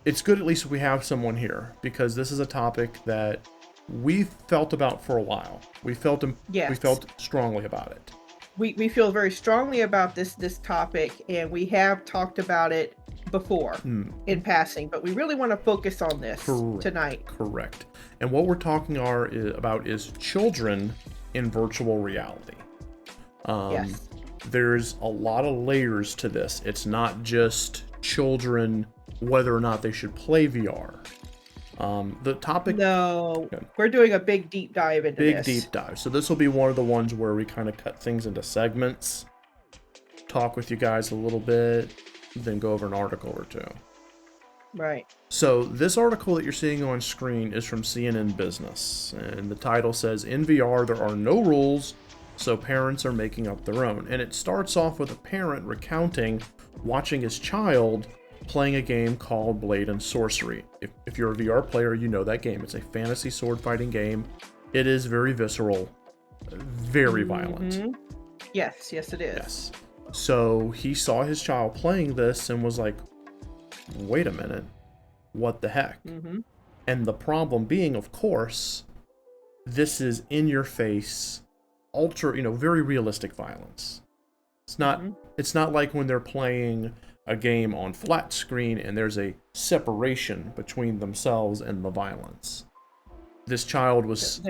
it's good at least we have someone here, because this is a topic that we felt about for a while. We felt strongly about it. We feel very strongly about this topic, and we have talked about it before in passing, but we really want to focus on this tonight. Correct. And what we're talking about is children in virtual reality. Yes. There's a lot of layers to this. It's not just children, whether or not they should play VR. The topic... No, we're doing a big deep dive into this. Big deep dive. So this will be one of the ones where we kind of cut things into segments, talk with you guys a little bit, then go over an article or two. Right. So this article that you're seeing on screen is from CNN Business, and the title says, "In VR, there are no rules, so parents are making up their own." And it starts off with a parent recounting watching his child playing a game called Blade and Sorcery. If you're a VR player, you know that game. It's a fantasy sword fighting game. It is very visceral, very violent. Yes, it is. Yes. So he saw his child playing this and was like, wait a minute, what the heck? And the problem being, of course, this is in your face, very realistic violence. It's not like when they're playing a game on flat screen and there's a separation between themselves and the violence. This child was...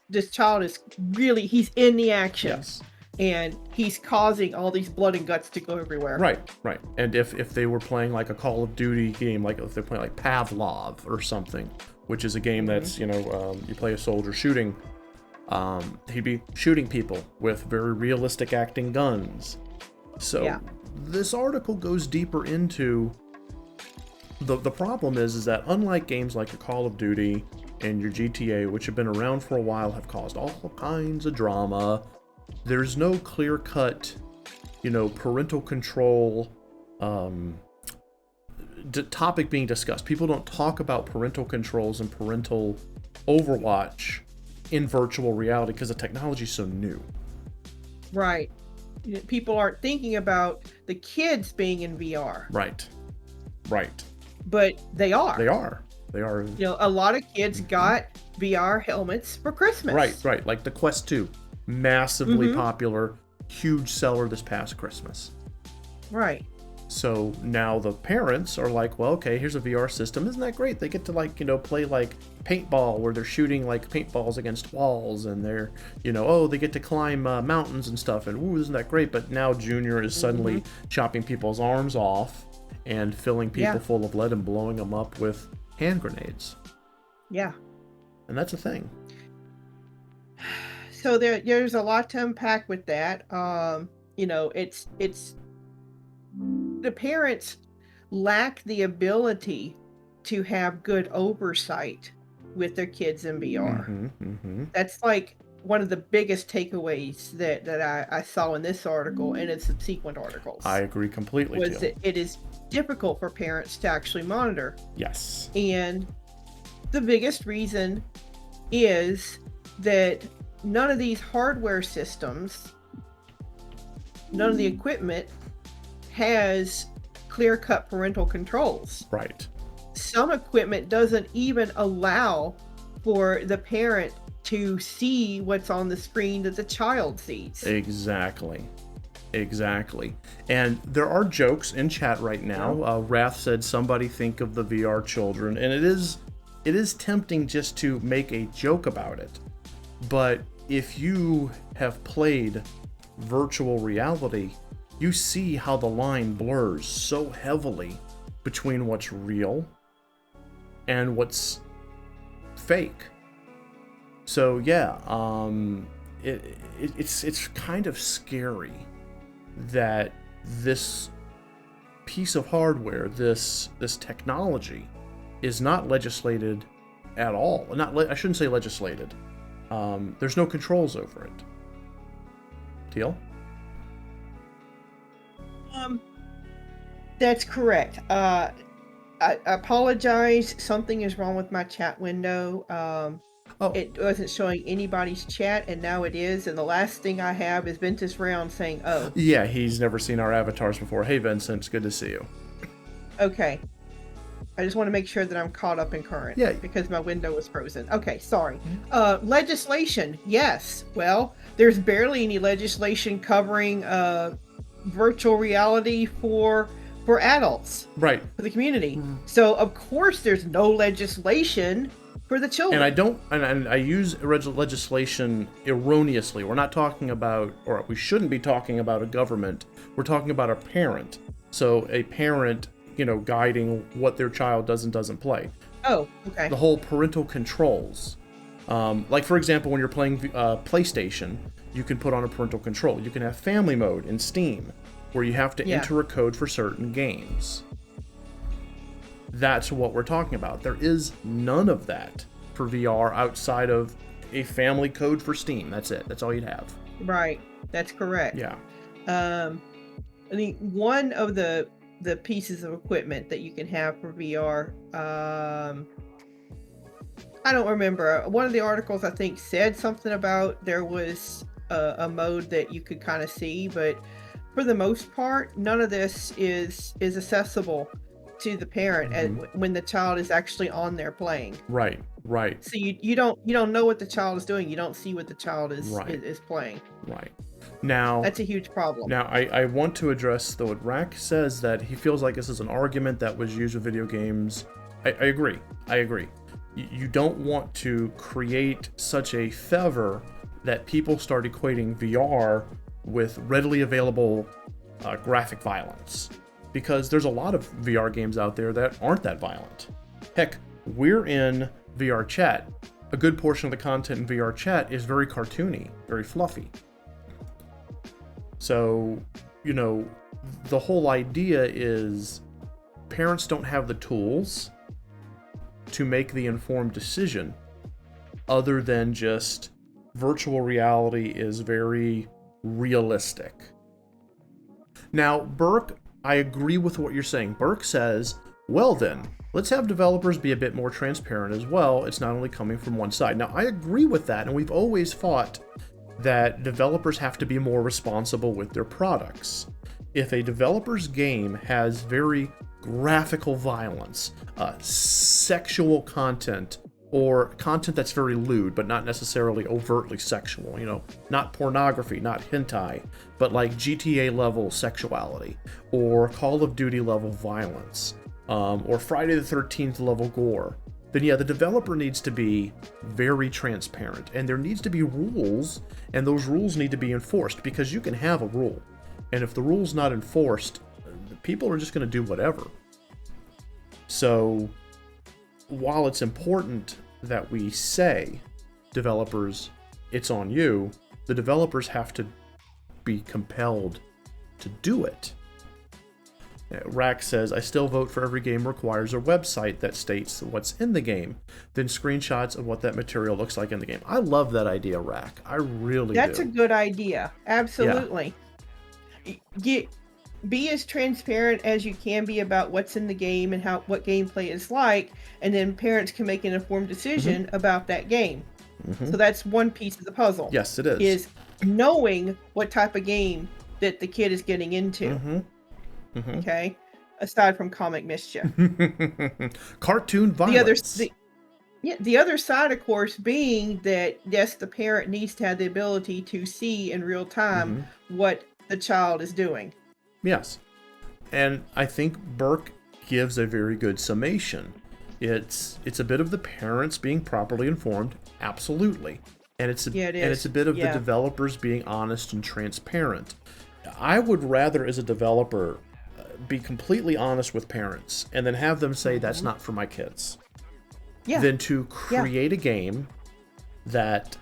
This child is really, he's in the action. Yes. And he's causing all these blood and guts to go everywhere. Right. And if they were playing like a Call of Duty game, like if they're playing like Pavlov or something, which is a game that's, you play a soldier shooting, he'd be shooting people with very realistic acting guns. So this article goes deeper into the problem is that unlike games like your Call of Duty and your GTA, which have been around for a while, have caused all kinds of drama, there's no clear-cut, parental control topic being discussed. People don't talk about parental controls and parental overwatch in virtual reality because the technology is so new. Right. People aren't thinking about the kids being in VR. Right. But they are. They are. A lot of kids got VR helmets for Christmas. Right. Like the Quest 2. Massively popular, huge seller this past Christmas. Right. So now the parents are like, well, okay, here's a VR system. Isn't that great? They get to play like paintball where they're shooting like paintballs against walls, and they're, they get to climb mountains and stuff. And ooh, isn't that great? But now Junior is suddenly chopping people's arms off and filling people full of lead and blowing them up with hand grenades. Yeah. And that's a thing. So there's a lot to unpack with that. It's the parents lack the ability to have good oversight with their kids in VR. That's like one of the biggest takeaways that I saw in this article and in subsequent articles. I agree completely. Was that it is difficult for parents to actually monitor. Yes. And the biggest reason is that none of these hardware systems, none of the equipment has clear-cut parental controls. Right. Some equipment doesn't even allow for the parent to see what's on the screen that the child sees. Exactly. And there are jokes in chat right now. Wrath said, somebody think of the VR children. And it is tempting just to make a joke about it. But if you have played virtual reality, you see how the line blurs so heavily between what's real and what's fake. So yeah, it's kind of scary that this piece of hardware, this technology, is not legislated at all. I shouldn't say legislated. There's no controls over it. Teal? That's correct. I apologize. Something is wrong with my chat window. It wasn't showing anybody's chat, and now it is. And the last thing I have is Ventus Round saying, "Oh." Yeah, he's never seen our avatars before. Hey, Vincent, it's good to see you. Okay. I just want to make sure that I'm caught up in current. Yeah. Because my window was frozen. Okay, sorry. Legislation. Yes. Well, there's barely any legislation covering virtual reality for adults. Right. For the community. So, of course, there's no legislation for the children. And I use legislation erroneously. We're not talking about, or we shouldn't be talking about a government. We're talking about a parent. So a parent, guiding what their child does and doesn't play. Oh, okay. The whole parental controls. Like, for example, when you're playing PlayStation, you can put on a parental control. You can have family mode in Steam, where you have to enter a code for certain games. That's what we're talking about. There is none of that for VR outside of a family code for Steam. That's it. That's all you'd have. Right. That's correct. Yeah. I think one of the pieces of equipment that you can have for VR, I don't remember. One of the articles I think said something about there was a mode that you could kind of see, but for the most part, none of this is accessible to the parent when the child is actually on there playing. Right. So you don't know what the child is doing. You don't see what the child is playing. Right. Now that's a huge problem. Now I want to address though what Rack says, that he feels like this is an argument that was used with video games. I agree. You don't want to create such a fever that people start equating VR with readily available graphic violence, because there's a lot of VR games out there that aren't that violent. Heck, we're in VR chat. A good portion of the content in VR chat is very cartoony, very fluffy. So, the whole idea is parents don't have the tools to make the informed decision other than just virtual reality is very realistic. Now, Burke, I agree with what you're saying. Burke says, well then, let's have developers be a bit more transparent as well. It's not only coming from one side. Now, I agree with that, and we've always fought that developers have to be more responsible with their products. If a developer's game has very graphical violence, sexual content, or content that's very lewd, but not necessarily overtly sexual, not pornography, not hentai, but like GTA level sexuality, or Call of Duty level violence, or Friday the 13th level gore, then yeah, the developer needs to be very transparent, and there needs to be rules, and those rules need to be enforced, because you can have a rule, and if the rule's not enforced, people are just going to do whatever. So, while it's important that we say, developers, it's on you, the developers have to be compelled to do it. Rack says, I still vote for every game requires a website that states what's in the game, then screenshots of what that material looks like in the game. I love that idea, Rack. I really do. That's a good idea. Absolutely. Yeah. Be as transparent as you can be about what's in the game and what gameplay is like, and then parents can make an informed decision about that game. So that's one piece of the puzzle. Yes, it is. Is knowing what type of game that the kid is getting into. Okay, aside from comic mischief, cartoon violence. The other side, of course, being that yes, the parent needs to have the ability to see in real time what the child is doing. Yes, and I think Burke gives a very good summation. It's a bit of the parents being properly informed, absolutely, and it's a bit of the developers being honest and transparent. I would rather, as a developer, be completely honest with parents and then have them say that's not for my kids, than to create a game that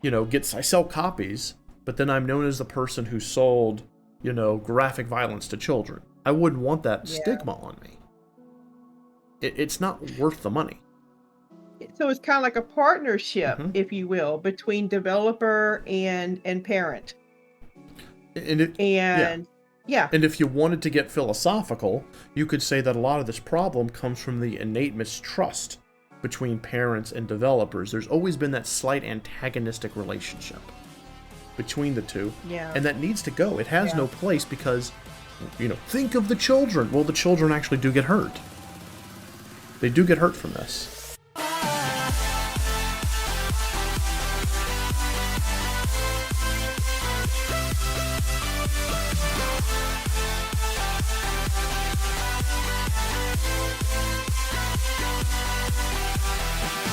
I sell copies, but then I'm known as the person who sold graphic violence to children. I wouldn't want that stigma on me. It's not worth the money. So it's kind of like a partnership, if you will, between developer and parent. And if you wanted to get philosophical, you could say that a lot of this problem comes from the innate mistrust between parents and developers. There's always been that slight antagonistic relationship between the two, and that needs to go. It has no place, because think of the children. Well, the children actually do get hurt. they do get hurt from this.